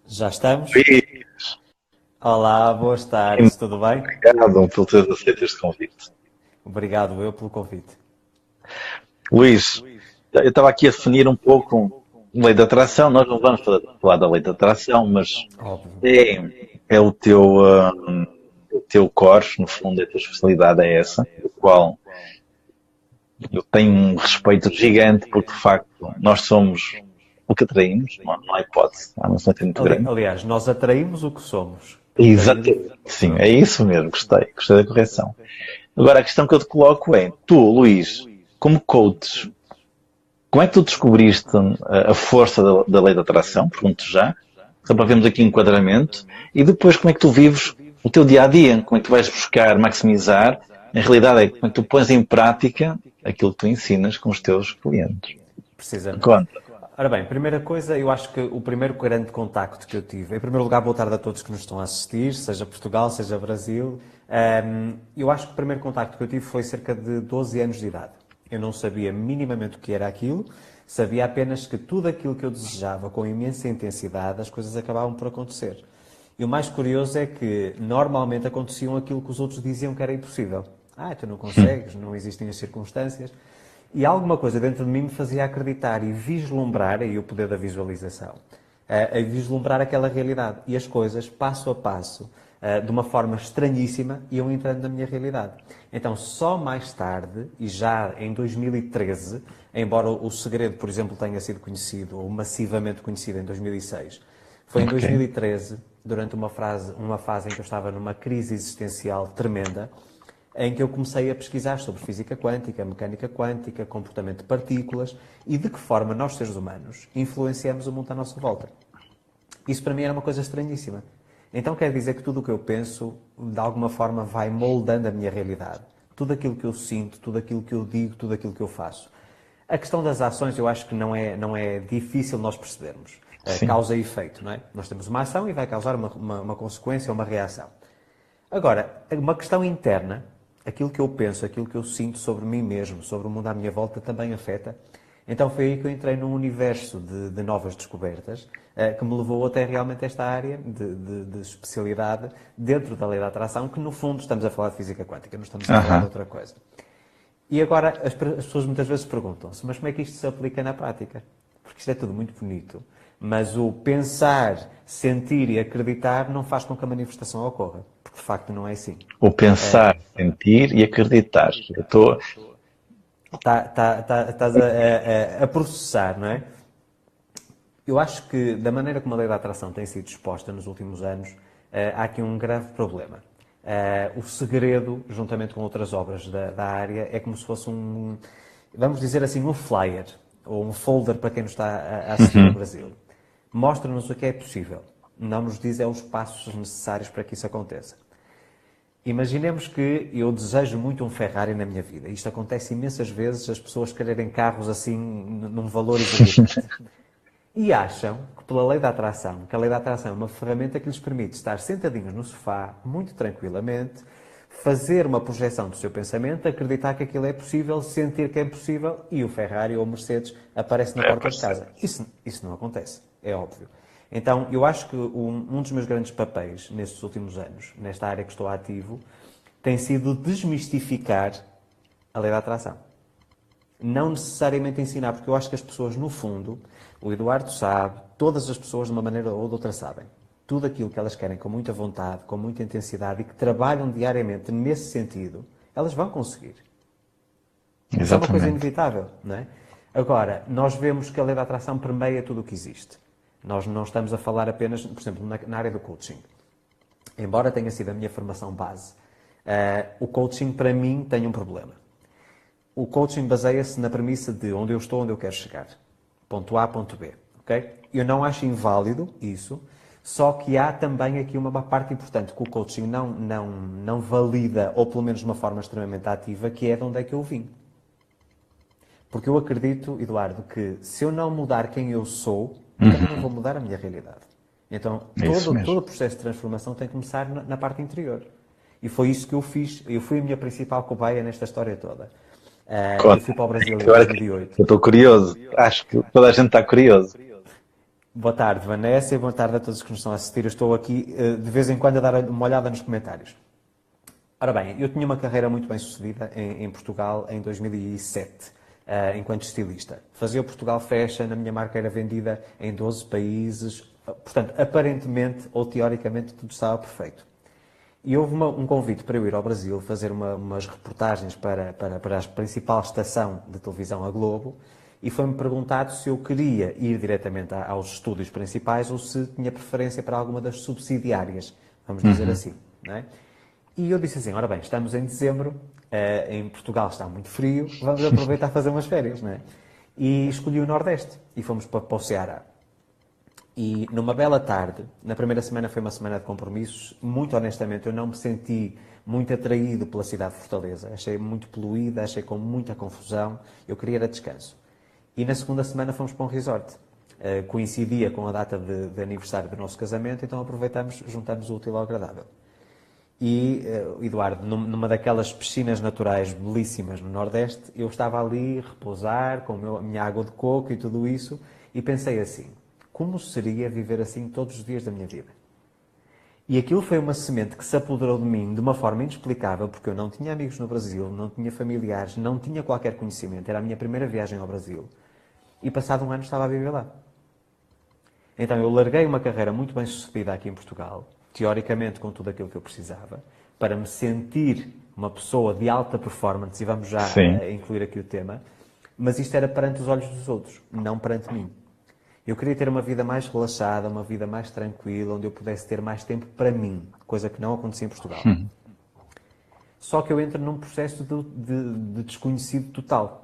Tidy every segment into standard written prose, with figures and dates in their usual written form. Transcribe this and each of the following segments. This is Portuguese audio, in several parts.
Já estamos? Luís, Olá, boas tardes, tudo bem? obrigado por teres aceito este convite. Obrigado eu pelo convite. Luís, eu estava aqui a definir um pouco lei da atração. Nós não vamos falar da lei da atração, mas Óbvio. é o teu core, no fundo, a tua especialidade é essa, do qual eu tenho um respeito gigante, porque de facto nós somos o que atraímos, não há hipótese, há uma ciência muito grande. Aliás, nós atraímos o que somos. Um bocadinho. Exatamente, sim, é Pronto. isso mesmo, gostei da correção. Agora, a questão que eu te coloco é, tu, Luís, como coach, como é que tu descobriste a força da lei da atração? Pergunto já, só para vermos aqui enquadramento. E depois, como é que tu vives o teu dia a dia? Como é que tu vais buscar maximizar? Na realidade, é como é que tu pões em prática aquilo que tu ensinas com os teus clientes. Precisamente. Conta. Ora bem, primeira coisa, eu acho que o primeiro grande contacto que eu tive, em primeiro lugar, boa tarde a todos que nos estão a assistir, seja Portugal, seja Brasil. Eu acho que o primeiro contacto que eu tive foi cerca de 12 anos de idade. Eu não sabia minimamente o que era aquilo, sabia apenas que tudo aquilo que eu desejava com imensa intensidade, as coisas acabavam por acontecer. E o mais curioso é que normalmente aconteciam aquilo que os outros diziam que era impossível. Ah, tu não consegues, não existem as circunstâncias. E alguma coisa dentro de mim me fazia acreditar e vislumbrar, aí o poder da visualização, a vislumbrar aquela realidade. E as coisas, passo a passo, de uma forma estranhíssima, iam entrando na minha realidade. Então, só mais tarde, e já em 2013, embora o segredo, por exemplo, tenha sido conhecido, ou massivamente conhecido em 2006, foi em Ok. 2013, durante uma fase em que eu estava numa crise existencial tremenda, em que eu comecei a pesquisar sobre física quântica, mecânica quântica, comportamento de partículas e de que forma nós, seres humanos, influenciamos o mundo à nossa volta. Isso para mim era uma coisa estranhíssima. Então quer dizer que tudo o que eu penso, de alguma forma, vai moldando a minha realidade. Tudo aquilo que eu sinto, tudo aquilo que eu digo, tudo aquilo que eu faço. A questão das ações eu acho que não é difícil nós percebermos. Sim. Causa e efeito, não é? Nós temos uma ação e vai causar uma consequência, uma reação. Agora, uma questão interna, aquilo que eu penso, aquilo que eu sinto sobre mim mesmo, sobre o mundo à minha volta, também afeta. Então foi aí que eu entrei num universo de novas descobertas, que me levou até realmente esta área de especialidade dentro da lei da atração, que no fundo estamos a falar de física quântica, não estamos a falar de Aham. outra coisa. E agora as pessoas muitas vezes perguntam-se, mas como é que isto se aplica na prática? Porque isto é tudo muito bonito, mas o pensar, sentir e acreditar não faz com que a manifestação ocorra, porque de facto não é assim. O pensar, sentir e acreditar. Eu estou. Estás a processar, não é? Eu acho que, da maneira como a lei da atração tem sido exposta nos últimos anos, há aqui um grave problema. O segredo, juntamente com outras obras da área, é como se fosse vamos dizer assim, um flyer, ou um folder para quem nos está a assistir no Brasil. Mostra-nos o que é possível. Não nos diz os passos necessários para que isso aconteça. Imaginemos que eu desejo muito um Ferrari na minha vida. Isto acontece imensas vezes, as pessoas quererem carros assim, num valor exorbitante. E acham que pela lei da atração, que a lei da atração é uma ferramenta que lhes permite estar sentadinhos no sofá, muito tranquilamente, fazer uma projeção do seu pensamento, acreditar que aquilo é possível, sentir que é possível e o Ferrari ou o Mercedes aparece na É, porta de parceiro. casa. Isso não acontece, é óbvio. Então, eu acho que um dos meus grandes papéis nestes últimos anos, nesta área que estou ativo, tem sido desmistificar a lei da atração. Não necessariamente ensinar, porque eu acho que as pessoas, no fundo, o Eduardo sabe, todas as pessoas, de uma maneira ou de outra, sabem. Tudo aquilo que elas querem com muita vontade, com muita intensidade e que trabalham diariamente nesse sentido, elas vão conseguir. Isso é uma coisa Exatamente. inevitável, não é? Agora, nós vemos que a lei da atração permeia tudo o que existe. Nós não estamos a falar apenas, por exemplo, na área do coaching. Embora tenha sido a minha formação base, o coaching, para mim, tem um problema. O coaching baseia-se na premissa de onde eu estou, onde eu quero chegar. Ponto A, ponto B. Okay? Eu não acho inválido isso, só que há também aqui uma parte importante que o coaching não valida, ou pelo menos de uma forma extremamente ativa, que é de onde é que eu vim. Porque eu acredito, Eduardo, que se eu não mudar quem eu sou, eu também não vou mudar a minha realidade. Então, É isso todo mesmo. o processo de transformação tem que começar na parte interior. E foi isso que eu fiz. Eu fui a minha principal cobaia nesta história toda. Eu Conta. fui para o Brasil em Agora que 2008. eu estou curioso. Acho que toda a gente está curioso. Boa tarde, Vanessa, e boa tarde a todos que nos estão a assistir. Eu estou aqui, de vez em quando, a dar uma olhada nos comentários. Ora bem, eu tinha uma carreira muito bem sucedida em Portugal em 2007, enquanto estilista. Fazia o Portugal Fashion, a minha marca era vendida em 12 países, portanto, aparentemente ou teoricamente tudo estava perfeito. E houve um convite para eu ir ao Brasil fazer umas reportagens para a principal estação de televisão, a Globo, e foi-me perguntado se eu queria ir diretamente aos estúdios principais ou se tinha preferência para alguma das subsidiárias, vamos dizer assim, não é? E eu disse assim, ora bem, estamos em dezembro, em Portugal está muito frio, vamos aproveitar a fazer umas férias, não é? E escolhi o Nordeste e fomos para o Ceará. E numa bela tarde, na primeira semana foi uma semana de compromissos, muito honestamente eu não me senti muito atraído pela cidade de Fortaleza, achei muito poluída, achei com muita confusão, eu queria era descanso. E na segunda semana fomos para um resort. Coincidia com a data de aniversário do nosso casamento, então aproveitamos, juntamos o útil ao agradável. E, Eduardo, numa daquelas piscinas naturais belíssimas no Nordeste, eu estava ali a repousar com a minha água de coco e tudo isso, e pensei assim, como seria viver assim todos os dias da minha vida? E aquilo foi uma semente que se apoderou de mim de uma forma inexplicável, porque eu não tinha amigos no Brasil, não tinha familiares, não tinha qualquer conhecimento, era a minha primeira viagem ao Brasil. E passado um ano estava a viver lá. Então eu larguei uma carreira muito bem sucedida aqui em Portugal, teoricamente com tudo aquilo que eu precisava, para me sentir uma pessoa de alta performance, e vamos já incluir aqui o tema, mas isto era perante os olhos dos outros, não perante mim. Eu queria ter uma vida mais relaxada, uma vida mais tranquila, onde eu pudesse ter mais tempo para mim, coisa que não acontecia em Portugal. Só que eu entro num processo de desconhecido total.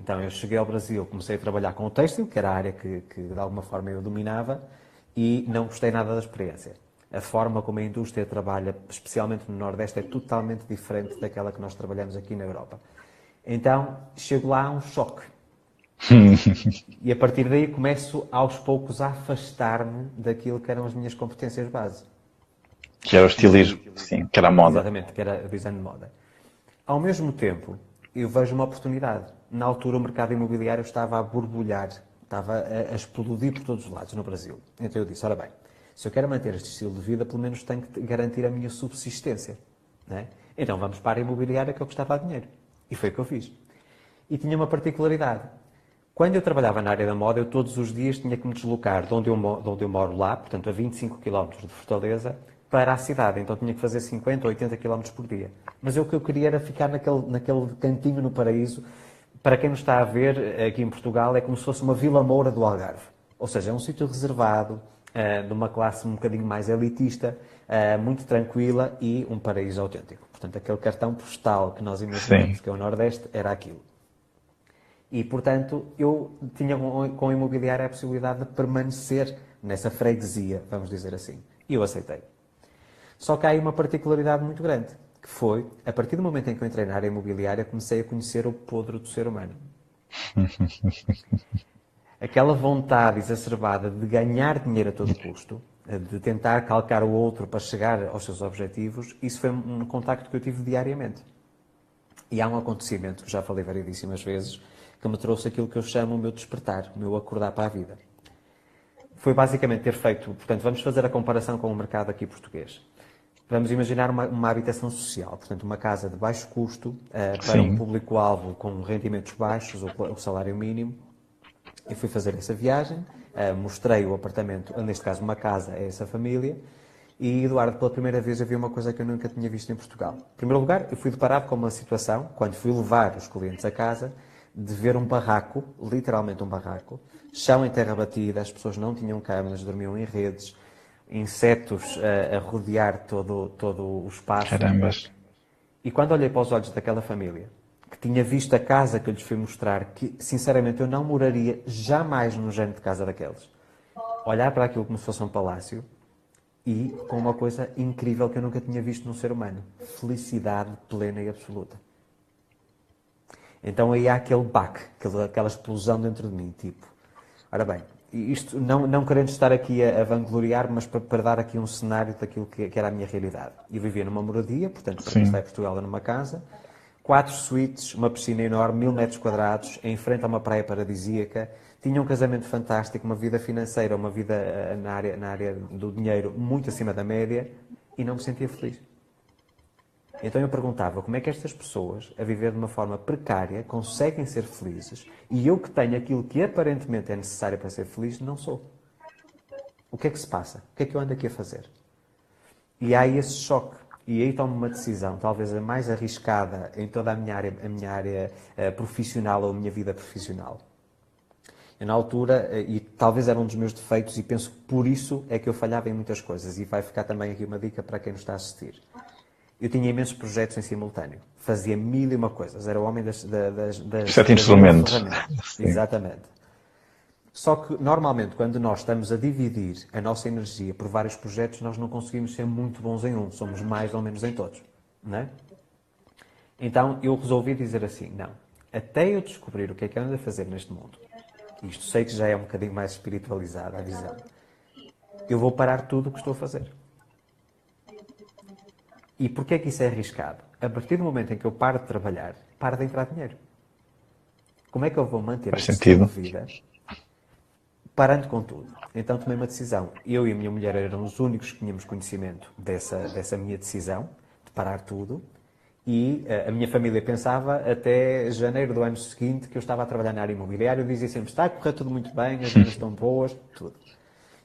Então eu cheguei ao Brasil, comecei a trabalhar com o têxtil, que era a área que de alguma forma eu dominava, e não gostei nada da experiência. A forma como a indústria trabalha, especialmente no Nordeste, é totalmente diferente daquela que nós trabalhamos aqui na Europa. Então chego lá a um choque. E a partir daí começo aos poucos a afastar-me daquilo que eram as minhas competências base. Que era o estilismo, sim, que era a moda. Exatamente, que era o design de moda. Ao mesmo tempo, eu vejo uma oportunidade. Na altura o mercado imobiliário estava a borbulhar, estava a explodir por todos os lados no Brasil. Então eu disse, ora bem, se eu quero manter este estilo de vida, pelo menos tenho que garantir a minha subsistência. Não é? Então vamos para a imobiliária que eu gostava de dinheiro. E foi o que eu fiz. E tinha uma particularidade. Quando eu trabalhava na área da moda, eu todos os dias tinha que me deslocar de onde eu moro lá, portanto a 25 km de Fortaleza, para a cidade. Então tinha que fazer 50 ou 80 km por dia. Mas o que eu queria era ficar naquele cantinho no paraíso. Para quem nos está a ver, aqui em Portugal, é como se fosse uma Vila Moura do Algarve. Ou seja, é um sítio reservado, de uma classe um bocadinho mais elitista, muito tranquila e um paraíso autêntico. Portanto, aquele cartão postal que nós imaginamos que é o Nordeste, era aquilo. E, portanto, eu tinha com a imobiliária a possibilidade de permanecer nessa freguesia, vamos dizer assim. E eu aceitei. Só que há aí uma particularidade muito grande, que foi, a partir do momento em que eu entrei na área imobiliária, comecei a conhecer o podre do ser humano. Aquela vontade exacerbada de ganhar dinheiro a todo custo, de tentar calcar o outro para chegar aos seus objetivos, isso foi um contacto que eu tive diariamente. E há um acontecimento, que já falei variedíssimas vezes, que me trouxe aquilo que eu chamo o meu despertar, o meu acordar para a vida. Foi basicamente ter feito, portanto, vamos fazer a comparação com o mercado aqui português. Vamos imaginar uma habitação social, portanto, uma casa de baixo custo, para um público-alvo com rendimentos baixos, ou salário mínimo. Eu fui fazer essa viagem, mostrei o apartamento, neste caso uma casa, a essa família, e, Eduardo, pela primeira vez eu vi uma coisa que eu nunca tinha visto em Portugal. Em primeiro lugar, eu fui deparado com uma situação, quando fui levar os clientes a casa, de ver um barraco, literalmente um barraco, chão em terra batida, as pessoas não tinham camas, dormiam em redes, insetos a rodear todo o espaço. Carambas. E quando olhei para os olhos daquela família, que tinha visto a casa que eu lhes fui mostrar, que sinceramente eu não moraria jamais num género de casa daqueles, olhar para aquilo como se fosse um palácio e com uma coisa incrível que eu nunca tinha visto num ser humano: felicidade plena e absoluta. Então aí há aquele baque, aquela explosão dentro de mim, tipo, ora bem, isto não querendo estar aqui a vangloriar, mas para dar aqui um cenário daquilo que era a minha realidade. Eu vivia numa moradia, portanto, para quem está em Portugal, numa casa, 4 suítes, uma piscina enorme, 1000 metros quadrados, em frente a uma praia paradisíaca, tinha um casamento fantástico, uma vida financeira, uma vida na área do dinheiro muito acima da média e não me sentia feliz. Então eu perguntava como é que estas pessoas, a viver de uma forma precária, conseguem ser felizes e eu que tenho aquilo que aparentemente é necessário para ser feliz, não sou. O que é que se passa? O que é que eu ando aqui a fazer? E há esse choque. E aí tomo uma decisão, talvez a mais arriscada em toda a minha área profissional ou a minha vida profissional. Eu, na altura, e talvez era um dos meus defeitos, e penso que por isso é que eu falhava em muitas coisas, e vai ficar também aqui uma dica para quem nos está a assistir. Eu tinha imensos projetos em simultâneo. Fazia mil e uma coisas. Era o homem das Sete instrumentos. Exatamente. Só que, normalmente, quando nós estamos a dividir a nossa energia por vários projetos, nós não conseguimos ser muito bons em um. Somos mais ou menos em todos. Não é? Então, eu resolvi dizer assim, não. Até eu descobrir o que é que eu ando a fazer neste mundo, isto sei que já é um bocadinho mais espiritualizada a visão, eu vou parar tudo o que estou a fazer. E porquê é que isso é arriscado? A partir do momento em que eu paro de trabalhar, para de entrar dinheiro. Como é que eu vou manter este estilo de vida parando com tudo? Então tomei uma decisão. Eu e a minha mulher éramos os únicos que tínhamos conhecimento dessa minha decisão, de parar tudo, e a minha família pensava até janeiro do ano seguinte que eu estava a trabalhar na área imobiliária. Eu dizia sempre, está a correr tudo muito bem, as vendas estão boas, tudo.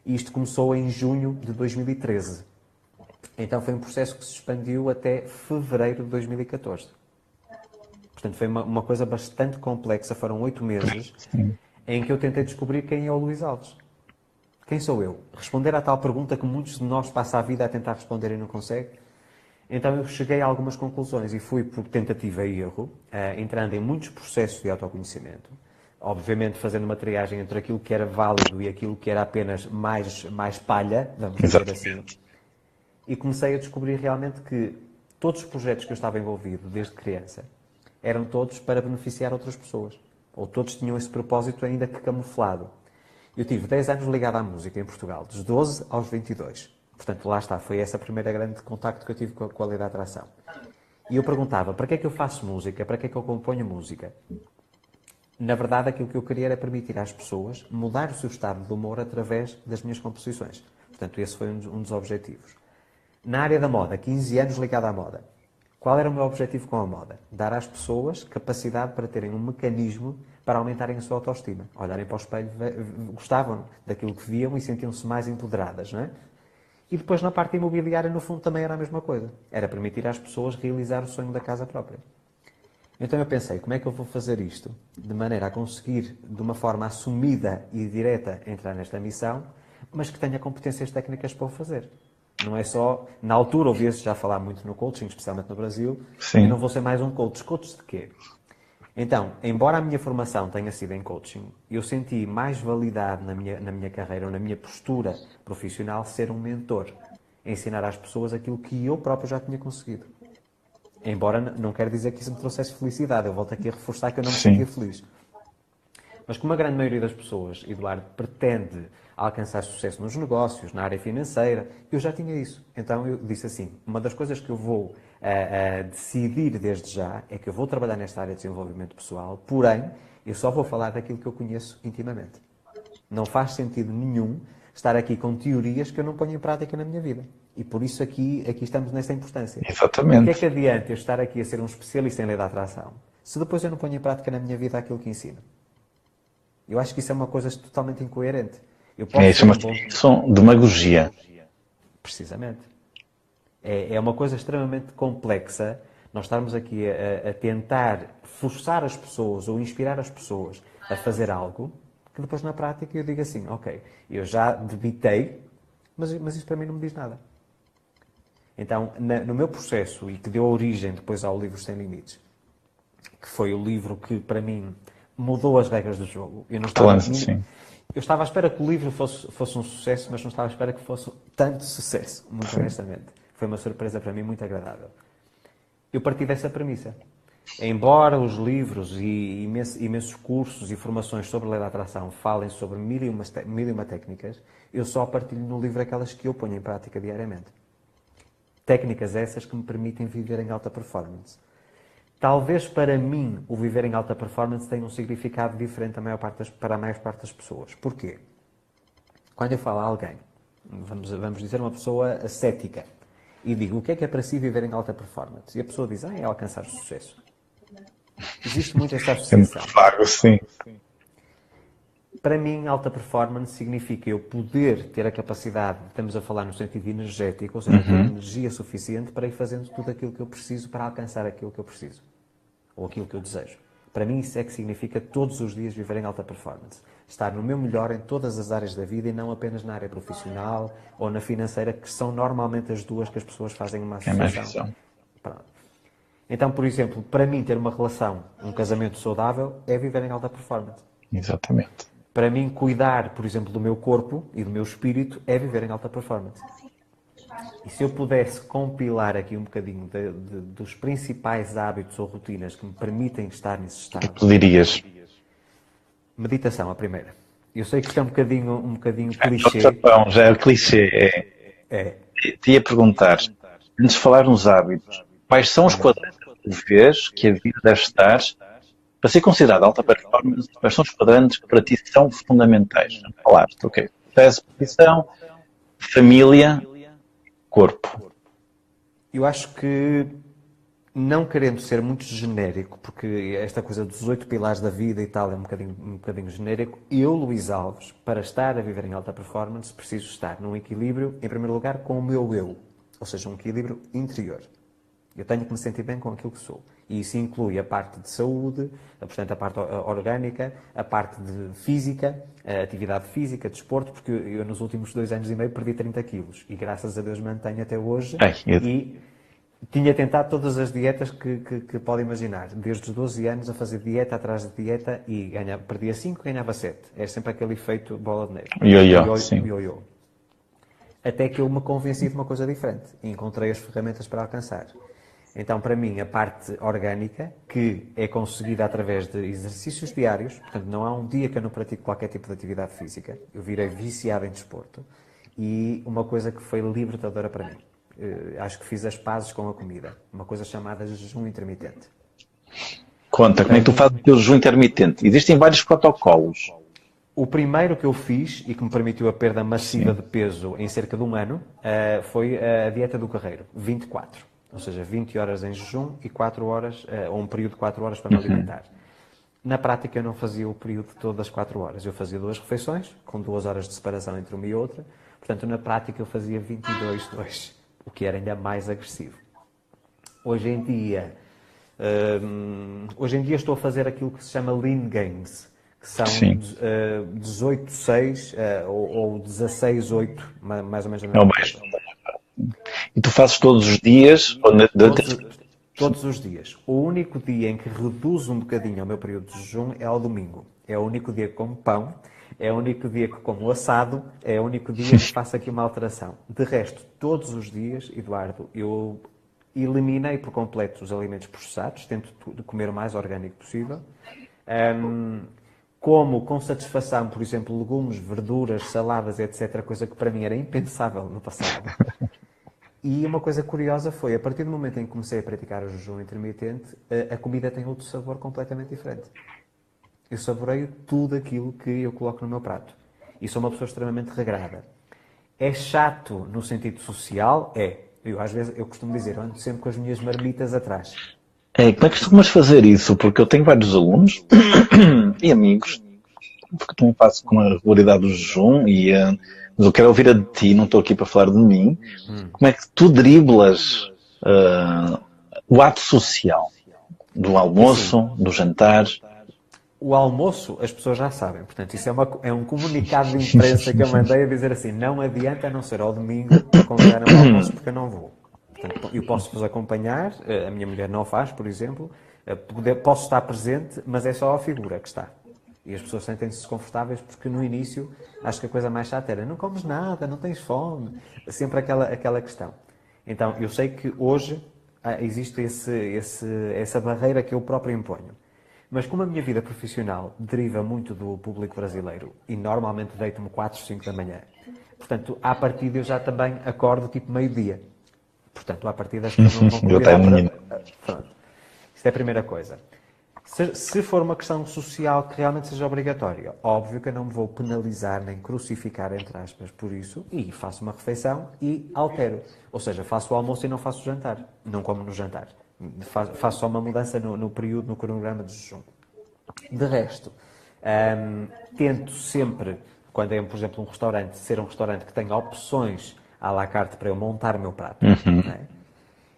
E isto começou em junho de 2013. Então foi um processo que se expandiu até fevereiro de 2014. Portanto, foi uma coisa bastante complexa. Foram 8 meses em que eu tentei descobrir quem é o Luís Alves. Quem sou eu? Responder à tal pergunta que muitos de nós passam a vida a tentar responder e não conseguem. Então eu cheguei a algumas conclusões e fui por tentativa e erro, entrando em muitos processos de autoconhecimento. Obviamente fazendo uma triagem entre aquilo que era válido e aquilo que era apenas mais palha, vamos dizer assim. E comecei a descobrir realmente que todos os projetos que eu estava envolvido desde criança eram todos para beneficiar outras pessoas. Ou todos tinham esse propósito ainda que camuflado. Eu tive 10 anos ligado à música em Portugal, dos 12 aos 22. Portanto, lá está, foi esse o primeiro grande contacto que eu tive com a lei da atração. E eu perguntava, para que é que eu faço música? Para que é que eu componho música? Na verdade, aquilo que eu queria era permitir às pessoas mudar o seu estado de humor através das minhas composições. Portanto, esse foi um dos objetivos. Na área da moda, 15 anos ligado à moda. Qual era o meu objetivo com a moda? Dar às pessoas capacidade para terem um mecanismo para aumentarem a sua autoestima. Olharem para o espelho, gostavam daquilo que viam e sentiam-se mais empoderadas, não é? E depois na parte imobiliária, no fundo, também era a mesma coisa. Era permitir às pessoas realizar o sonho da casa própria. Então eu pensei, como é que eu vou fazer isto? De maneira a conseguir, de uma forma assumida e direta, entrar nesta missão, mas que tenha competências técnicas para o fazer. Não é só... Na altura ouvia-se já falar muito no coaching, especialmente no Brasil. Sim. Eu não vou ser mais um coach. Coach de quê? Então, embora a minha formação tenha sido em coaching, eu senti mais validade na minha carreira, ou na minha postura profissional, ser um mentor. Ensinar às pessoas aquilo que eu próprio já tinha conseguido. Embora não quer dizer que isso me trouxesse felicidade. Eu volto aqui a reforçar que eu não me sentia feliz. Mas como a grande maioria das pessoas, Eduardo, pretende alcançar sucesso nos negócios, na área financeira, eu já tinha isso. Então eu disse assim, uma das coisas que eu vou decidir desde já é que eu vou trabalhar nesta área de desenvolvimento pessoal, porém, eu só vou falar daquilo que eu conheço intimamente. Não faz sentido nenhum estar aqui com teorias que eu não ponho em prática na minha vida. E por isso aqui estamos nessa importância. Exatamente. O que é que adianta eu estar aqui a ser um especialista em lei da atração, se depois eu não ponho em prática na minha vida aquilo que ensino? Eu acho que isso é uma coisa totalmente incoerente. Isso é uma demagogia. Precisamente. É uma coisa extremamente complexa nós estarmos aqui a tentar forçar as pessoas ou inspirar as pessoas a fazer algo que depois na prática eu digo assim, ok, eu já debitei, mas isso para mim não me diz nada. Então, no meu processo, e que deu origem depois ao livro Sem Limites, que foi o livro que para mim mudou as regras do jogo. Eu estava à espera que o livro fosse um sucesso, mas não estava à espera que fosse tanto sucesso, muito honestamente. Foi uma surpresa para mim muito agradável. Eu parti dessa premissa. Embora os livros e imensos cursos e formações sobre a lei da atração falem sobre mil e uma técnicas, eu só partilho no livro aquelas que eu ponho em prática diariamente. Técnicas essas que me permitem viver em alta performance. Talvez para mim o viver em alta performance tenha um significado diferente para a maior parte das pessoas. Porquê? Quando eu falo a alguém, vamos dizer uma pessoa ascética, e digo o que é para si viver em alta performance? E a pessoa diz, é alcançar sucesso. Existe muito esta associação. Vago, sim. Para mim, alta performance significa eu poder ter a capacidade, estamos a falar no sentido energético, ou seja, ter energia suficiente para ir fazendo tudo aquilo que eu preciso para alcançar aquilo que eu preciso. Ou aquilo que eu desejo. Para mim, isso é que significa todos os dias viver em alta performance. Estar no meu melhor em todas as áreas da vida e não apenas na área profissional ou na financeira, que são normalmente as duas que as pessoas fazem uma associação. Então, por exemplo, para mim ter uma relação, um casamento saudável, é viver em alta performance. Exatamente. Para mim, cuidar, por exemplo, do meu corpo e do meu espírito é viver em alta performance. E se eu pudesse compilar aqui um bocadinho dos principais hábitos ou rotinas que me permitem estar nesse estado... Tu dirias? Meditação, a primeira. Eu sei que isto é um bocadinho clichê. Já é clichê. Te ia perguntar, antes de falar nos hábitos, quais são os quadrantes que tu vês que a vida deve estar para ser considerada alta performance? Quais são os quadrantes que para ti são fundamentais? Falaste, ok. Posição, família, corpo. Eu acho que, não querendo ser muito genérico, porque esta coisa dos 8 pilares da vida e tal é um bocadinho genérico, eu, Luís Alves, para estar a viver em alta performance, preciso estar num equilíbrio, em primeiro lugar, com o meu eu. Ou seja, um equilíbrio interior. Eu tenho que me sentir bem com aquilo que sou. E isso inclui a parte de saúde, portanto, a parte orgânica, a parte de física, a atividade física, desporto, porque eu nos últimos 2 anos e meio perdi 30 quilos. E graças a Deus mantenho até hoje. E tinha tentado todas as dietas que pode imaginar. Desde os 12 anos a fazer dieta atrás de dieta e perdia 5, ganhava 7. É sempre aquele efeito bola de neve. Ioiô. Até que eu me convenci de uma coisa diferente. E encontrei as ferramentas para alcançar. Então, para mim, a parte orgânica, que é conseguida através de exercícios diários, portanto, não há um dia que eu não pratico qualquer tipo de atividade física, eu virei viciado em desporto, e uma coisa que foi libertadora para mim. Acho que fiz as pazes com a comida, uma coisa chamada jejum intermitente. Conta, como é que tu fazes o teu jejum intermitente? Existem vários protocolos. O primeiro que eu fiz, e que me permitiu a perda massiva de peso em cerca de 1 ano, foi a dieta do carreiro, 24. Ou seja, 20 horas em jejum e 4 horas, ou um período de 4 horas para me alimentar. Na prática eu não fazia o período todo das 4 horas. Eu fazia 2 refeições, com 2 horas de separação entre uma e outra. Portanto, na prática eu fazia 22-2, o que era ainda mais agressivo. Hoje em dia estou a fazer aquilo que se chama Lean Gains, que são 18-6 ou 16-8, mais ou menos. E tu fazes todos os dias? Todos os dias. O único dia em que reduzo um bocadinho o meu período de jejum é ao domingo. É o único dia que como pão, é o único dia que como assado, é o único dia que faço aqui uma alteração. De resto, todos os dias, Eduardo, eu eliminei por completo os alimentos processados, tento comer o mais orgânico possível. Como com satisfação, por exemplo, legumes, verduras, saladas, etc., coisa que para mim era impensável no passado. E uma coisa curiosa foi, a partir do momento em que comecei a praticar o jejum intermitente, a comida tem outro sabor completamente diferente. Eu saboreio tudo aquilo que eu coloco no meu prato. E sou uma pessoa extremamente regrada. É chato no sentido social? É. Às vezes, eu costumo dizer, eu ando sempre com as minhas marmitas atrás. Como é que costumas fazer isso? Porque eu tenho vários alunos e amigos, porque também faço com a regularidade do jejum mas eu quero ouvir a de ti, não estou aqui para falar de mim. Como é que tu driblas o ato social? Do almoço, do jantar? O almoço, as pessoas já sabem. Portanto, isso é um comunicado de imprensa que eu mandei a dizer assim, não adianta a não ser ao domingo convidar o almoço porque eu não vou. Portanto, eu posso-vos acompanhar, a minha mulher não faz, por exemplo, posso estar presente, mas é só a figura que está. E as pessoas sentem-se desconfortáveis porque no início acho que a coisa mais chata era não comes nada, não tens fome. Sempre aquela questão. Então, eu sei que hoje existe essa barreira que eu próprio imponho. Mas como a minha vida profissional deriva muito do público brasileiro e normalmente deito-me 4, 5 da manhã, portanto, à partida eu já também acordo tipo meio-dia. Portanto, à partida as pessoas não vão convidar para... Pronto. Isto é a primeira coisa. Se for uma questão social que realmente seja obrigatória, óbvio que eu não me vou penalizar nem crucificar, entre aspas, por isso, e faço uma refeição e altero. Ou seja, faço o almoço e não faço o jantar. Não como no jantar. Faço só uma mudança no período, no cronograma de jejum. De resto, tento sempre, quando é, por exemplo, um restaurante, ser um restaurante que tenha opções à la carte para eu montar o meu prato. Não é?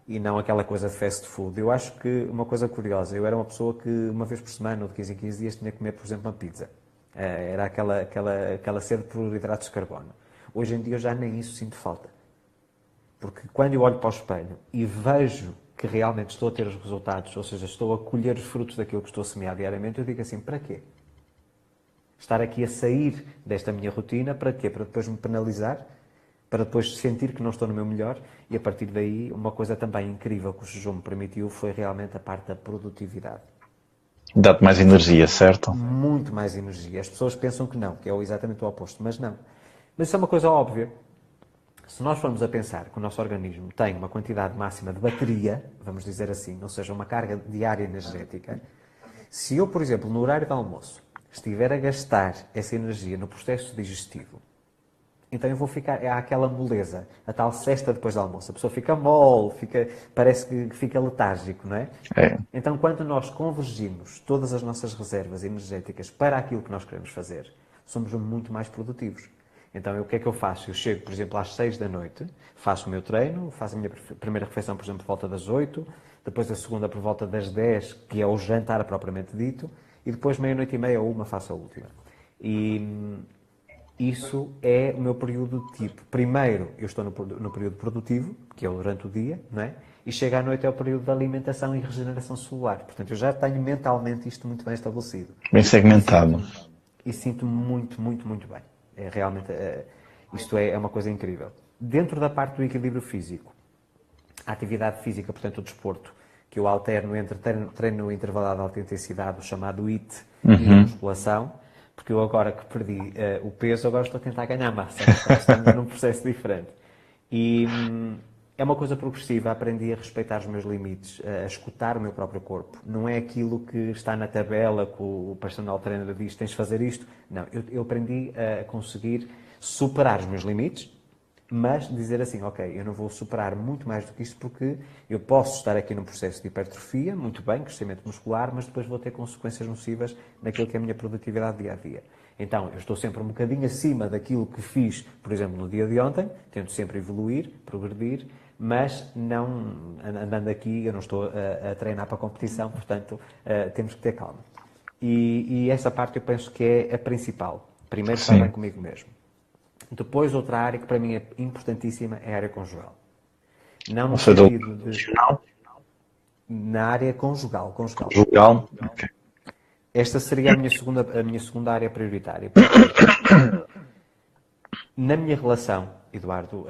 E não aquela coisa de fast food. Eu acho que uma coisa curiosa, eu era uma pessoa que uma vez por semana ou de 15 em 15 dias tinha que comer, por exemplo, uma pizza. Era aquela sede por hidratos de carbono. Hoje em dia eu já nem isso sinto falta. Porque quando eu olho para o espelho e vejo que realmente estou a ter os resultados, ou seja, estou a colher os frutos daquilo que estou a semear diariamente, eu digo assim, para quê? Estar aqui a sair desta minha rotina, para quê? Para depois me penalizar? Para depois sentir que não estou no meu melhor, e a partir daí, uma coisa também incrível que o jejum me permitiu foi realmente a parte da produtividade. Dá-te mais energia, certo? Muito mais energia. As pessoas pensam que não, que é exatamente o oposto, mas não. Mas isso é uma coisa óbvia. Se nós formos a pensar que o nosso organismo tem uma quantidade máxima de bateria, vamos dizer assim, ou seja, uma carga diária energética, se eu, por exemplo, no horário de almoço, estiver a gastar essa energia no processo digestivo, então eu vou ficar, há aquela moleza, a tal cesta depois do almoço. A pessoa fica mole, parece que fica letárgico, não é? É. Então, quando nós convergimos todas as nossas reservas energéticas para aquilo que nós queremos fazer, somos muito mais produtivos. Então, o que é que eu faço? Eu chego, por exemplo, às 6 da noite, faço o meu treino, faço a minha primeira refeição, por exemplo, por volta das 8, depois a segunda por volta das 10, que é o jantar propriamente dito, e depois meia-noite e meia ou uma faço a última. E isso é o meu período tipo. Primeiro, eu estou no período produtivo, que é durante o dia, não é? E chega à noite é o período de alimentação e regeneração celular. Portanto, eu já tenho mentalmente isto muito bem estabelecido. Bem segmentado. E sinto-me muito, muito, muito bem. É realmente, isto é uma coisa incrível. Dentro da parte do equilíbrio físico, a atividade física, portanto, o desporto, que eu alterno entre treino intervalado de alta intensidade, o chamado HIIT, e a musculação, porque eu agora que perdi o peso, agora estou a tentar ganhar massa. Estamos num processo diferente. E é uma coisa progressiva, aprendi a respeitar os meus limites, a escutar o meu próprio corpo. Não é aquilo que está na tabela que o personal trainer diz, tens de fazer isto. Não, eu aprendi a conseguir superar os meus limites, mas dizer assim, ok, eu não vou superar muito mais do que isto porque eu posso estar aqui num processo de hipertrofia, muito bem, crescimento muscular, mas depois vou ter consequências nocivas naquilo que é a minha produtividade dia a dia. Então, eu estou sempre um bocadinho acima daquilo que fiz, por exemplo, no dia de ontem, tento sempre evoluir, progredir, mas não andando aqui, eu não estou a treinar para a competição, portanto, temos que ter calma. E essa parte eu penso que é a principal. Primeiro, estar bem comigo mesmo. Depois, outra área que para mim é importantíssima é a área conjugal. Não no sentido de... Na área conjugal. Conjugal? Ok. Esta seria a minha segunda área prioritária. Na minha relação, Eduardo,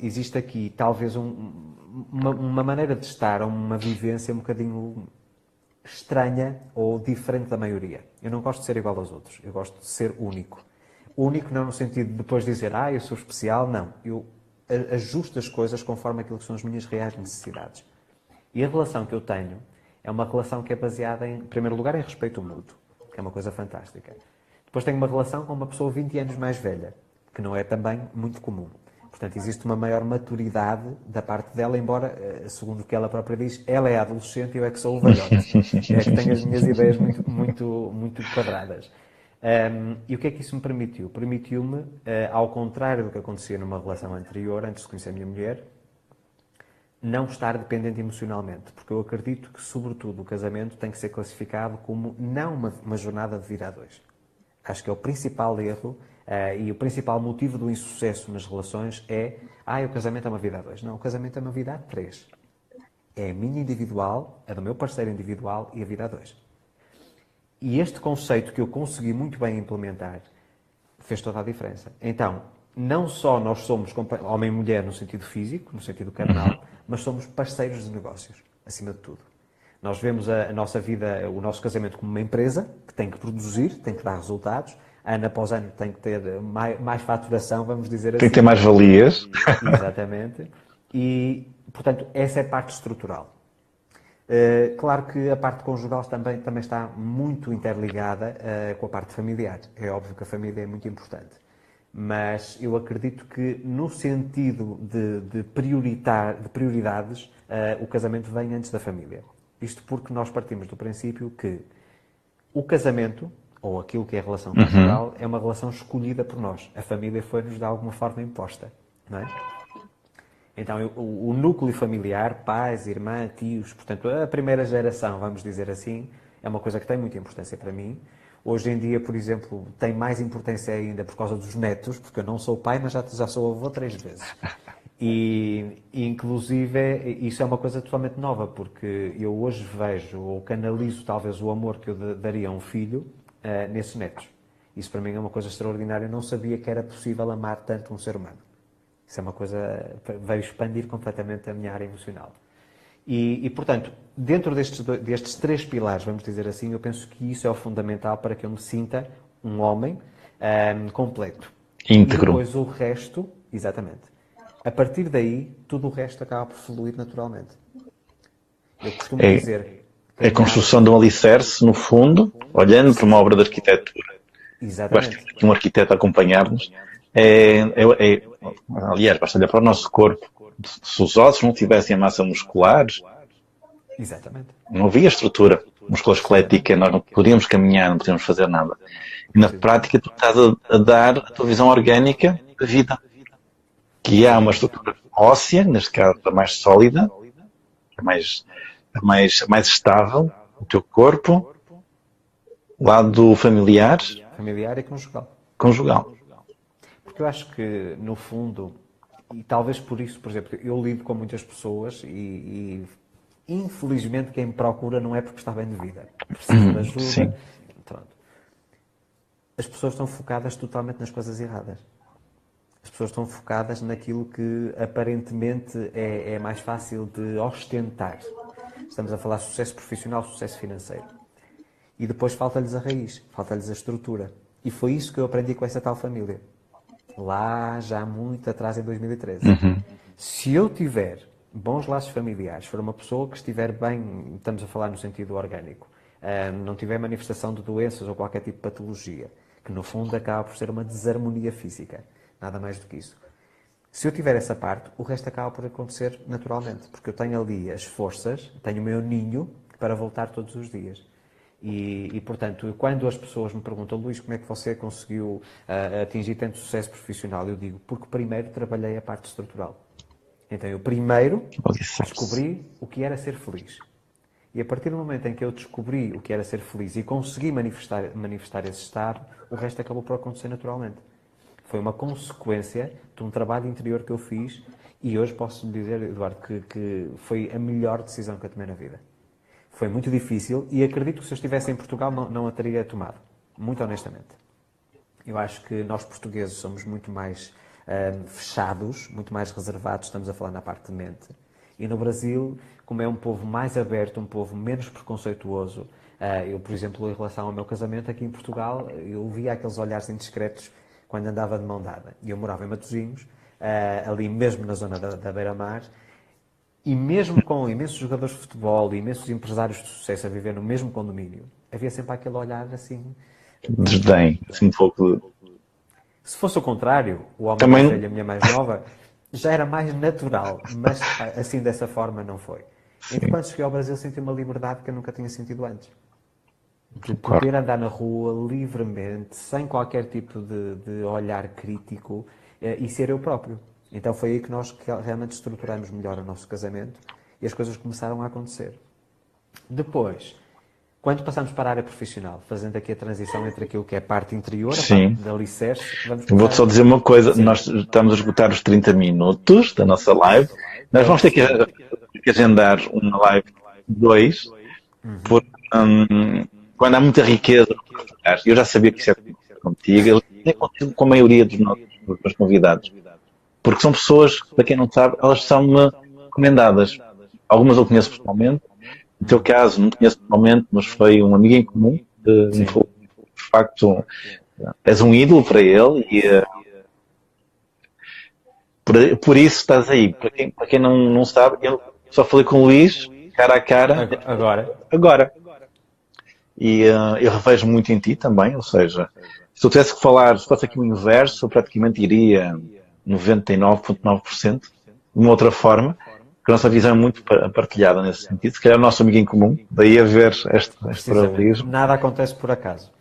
existe aqui talvez uma maneira de estar, uma vivência um bocadinho estranha ou diferente da maioria. Eu não gosto de ser igual aos outros, eu gosto de ser único. Único não no sentido de depois dizer, eu sou especial, não. Eu ajusto as coisas conforme aquilo que são as minhas reais necessidades. E a relação que eu tenho é uma relação que é baseada, em primeiro lugar, em respeito mútuo, que é uma coisa fantástica. Depois tenho uma relação com uma pessoa 20 anos mais velha, que não é também muito comum. Portanto, existe uma maior maturidade da parte dela, embora, segundo o que ela própria diz, ela é a adolescente e eu é que sou o velhote. É que tenho as minhas ideias muito quadradas. E o que é que isso me permitiu? Permitiu-me, ao contrário do que acontecia numa relação anterior, antes de conhecer a minha mulher, não estar dependente emocionalmente. Porque eu acredito que, sobretudo, o casamento tem que ser classificado como não uma jornada de vida a dois. Acho que é o principal erro e o principal motivo do insucesso nas relações é o casamento é uma vida a dois. Não, o casamento é uma vida a três. É a minha individual, a do meu parceiro individual e a vida a dois. E este conceito que eu consegui muito bem implementar fez toda a diferença. Então, não só nós somos homem e mulher no sentido físico, no sentido carnal, mas somos parceiros de negócios, acima de tudo. Nós vemos a nossa vida, o nosso casamento como uma empresa que tem que produzir, tem que dar resultados, ano após ano tem que ter mais faturação, vamos dizer assim. Tem que ter mais valias. Exatamente. E, portanto, essa é a parte estrutural. Claro que a parte conjugal também está muito interligada com a parte familiar. É óbvio que a família é muito importante. Mas eu acredito que, no sentido de prioridades, o casamento vem antes da família. Isto porque nós partimos do princípio que o casamento, ou aquilo que é a relação conjugal, é uma relação escolhida por nós. A família foi-nos de alguma forma imposta, não é? Então, o núcleo familiar, pais, irmã, tios, portanto, a primeira geração, vamos dizer assim, é uma coisa que tem muita importância para mim. Hoje em dia, por exemplo, tem mais importância ainda por causa dos netos, porque eu não sou pai, mas já sou avô 3 vezes. E, inclusive, isso é uma coisa totalmente nova, porque eu hoje vejo ou canalizo talvez o amor que eu daria a um filho nesses netos. Isso para mim é uma coisa extraordinária. Eu não sabia que era possível amar tanto um ser humano. Isso é uma coisa que veio expandir completamente a minha área emocional. Portanto, dentro destes 3 pilares, vamos dizer assim, eu penso que isso é o fundamental para que eu me sinta um homem completo. Íntegro. E depois o resto, exatamente. A partir daí, tudo o resto acaba por fluir naturalmente. Eu costumo dizer... É a construção de um alicerce, no fundo, olhando para uma obra de arquitetura. Exatamente. Basta que um arquiteto acompanhar-nos. Aliás, basta olhar para o nosso corpo. Se os ossos não tivessem a massa muscular, Exatamente. não havia estrutura musculoesquelética, nós não podíamos caminhar, não podíamos fazer nada. E na prática tu estás a dar a tua visão orgânica da vida. Que há uma estrutura óssea, neste caso a mais sólida, a mais estável, o teu corpo, lado familiar, Familiar e conjugal. conjugal. Porque eu acho que, no fundo, e talvez por isso, por exemplo, eu lido com muitas pessoas e infelizmente quem me procura não é porque está bem de vida. Precisa de ajuda. Sim. Pronto. As pessoas estão focadas totalmente nas coisas erradas. As pessoas estão focadas naquilo que aparentemente é mais fácil de ostentar. Estamos a falar de sucesso profissional, sucesso financeiro. E depois falta-lhes a raiz, falta-lhes a estrutura. E foi isso que eu aprendi com essa tal família. Lá, já muito atrás, em 2013. Se eu tiver bons laços familiares, for uma pessoa que estiver bem, estamos a falar no sentido orgânico, não tiver manifestação de doenças ou qualquer tipo de patologia, que no fundo acaba por ser uma desarmonia física, nada mais do que isso. Se eu tiver essa parte, o resto acaba por acontecer naturalmente, porque eu tenho ali as forças, tenho o meu ninho para voltar todos os dias. Portanto, quando as pessoas me perguntam, Luís, como é que você conseguiu atingir tanto sucesso profissional? Eu digo, porque primeiro trabalhei a parte estrutural. Então, eu primeiro descobri o que era ser feliz. E a partir do momento em que eu descobri o que era ser feliz e consegui manifestar esse estado, o resto acabou por acontecer naturalmente. Foi uma consequência de um trabalho interior que eu fiz e hoje posso lhe dizer, Eduardo, que foi a melhor decisão que eu tomei na vida. Foi muito difícil e acredito que se eu estivesse em Portugal não a teria tomado, muito honestamente. Eu acho que nós portugueses somos muito mais fechados, muito mais reservados, estamos a falar na parte de mente. E no Brasil, como é um povo mais aberto, um povo menos preconceituoso, eu, por exemplo, em relação ao meu casamento aqui em Portugal, eu via aqueles olhares indiscretos quando andava de mão dada. E eu morava em Matosinhos, ali mesmo na zona da Beira-Mar, e mesmo com imensos jogadores de futebol e imensos empresários de sucesso a viver no mesmo condomínio, havia sempre aquele olhar assim... Desdém, assim um pouco de... Se fosse o contrário, o homem Também... mais velho e a mulher mais nova, já era mais natural, mas assim dessa forma não foi. Então quando cheguei ao Brasil senti uma liberdade que eu nunca tinha sentido antes. De poder andar na rua livremente, sem qualquer tipo de olhar crítico e ser eu próprio. Então foi aí que nós realmente estruturamos melhor o nosso casamento e as coisas começaram a acontecer. Depois, quando passamos para a área profissional, fazendo aqui a transição entre aquilo que é a parte interior, a parte da alicerce, Vou-te só dizer uma coisa, nós estamos a esgotar os 30 minutos da nossa live, nós vamos ter que agendar uma live 2, porque quando há muita riqueza, eu já sabia que isso ia acontecer contigo, é contigo com a maioria dos nossos convidados. Porque são pessoas, para quem não sabe, elas são-me recomendadas. Algumas eu conheço pessoalmente, no teu caso não conheço pessoalmente, mas foi um amigo em comum, de facto, és um ídolo para ele e por isso estás aí. Para quem não sabe, eu só falei com o Luís cara a cara, agora. E eu revejo muito em ti também, ou seja, se eu tivesse que falar, se fosse aqui o inverso, eu praticamente iria 99,9% de uma outra forma, porque a nossa visão é muito partilhada nesse sentido. Se calhar é o nosso amigo em comum, daí a ver este paralelismo. Nada acontece por acaso.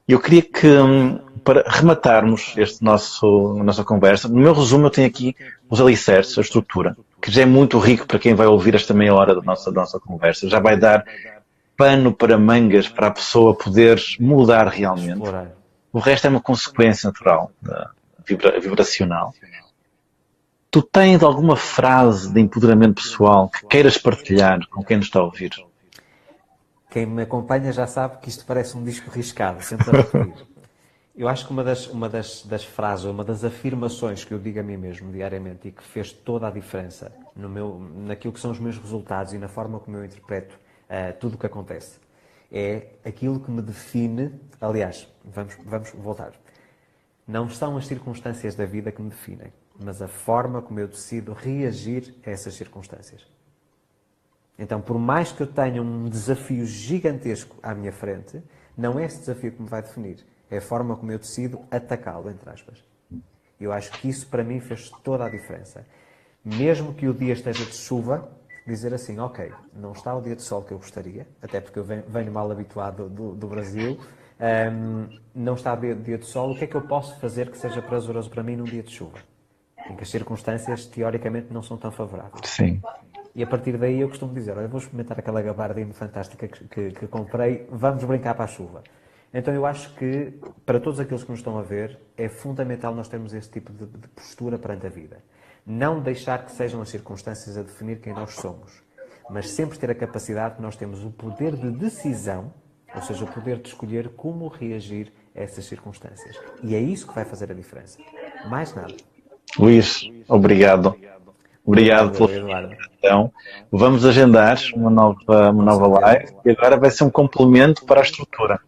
Eu queria que, para rematarmos nossa conversa, no meu resumo eu tenho aqui os alicerces, a estrutura, que já é muito rico para quem vai ouvir esta meia hora da nossa conversa. Já vai dar pano para mangas para a pessoa poder mudar realmente. Explorar. O resto é uma consequência natural, vibracional. Tu tens alguma frase de empoderamento pessoal que queiras partilhar com quem nos está a ouvir? Quem me acompanha já sabe que isto parece um disco riscado, sempre a repetir. Eu acho que uma das frases, uma das afirmações que eu digo a mim mesmo diariamente e que fez toda a diferença naquilo que são os meus resultados e na forma como eu interpreto tudo o que acontece, é aquilo que me define. Aliás, vamos voltar. Não são as circunstâncias da vida que me definem, mas a forma como eu decido reagir a essas circunstâncias. Então, por mais que eu tenha um desafio gigantesco à minha frente, não é esse desafio que me vai definir. É a forma como eu decido atacá-lo, entre aspas. Eu acho que isso, para mim, fez toda a diferença. Mesmo que o dia esteja de chuva, dizer assim, ok, não está o dia de sol que eu gostaria, até porque eu venho mal habituado do Brasil, não está o dia de sol, o que é que eu posso fazer que seja prazeroso para mim num dia de chuva? Em que as circunstâncias, teoricamente, não são tão favoráveis. Sim. E a partir daí eu costumo dizer, olha, vou experimentar aquela gabardina fantástica que comprei, vamos brincar para a chuva. Então eu acho que, para todos aqueles que nos estão a ver, é fundamental nós termos esse tipo de postura perante a vida. Não deixar que sejam as circunstâncias a definir quem nós somos, mas sempre ter a capacidade que nós temos o poder de decisão, ou seja, o poder de escolher como reagir a essas circunstâncias. E é isso que vai fazer a diferença. Mais nada. Luís, obrigado. Obrigado pela então. Vamos agendar uma nova live e agora vai ser um complemento para a estrutura.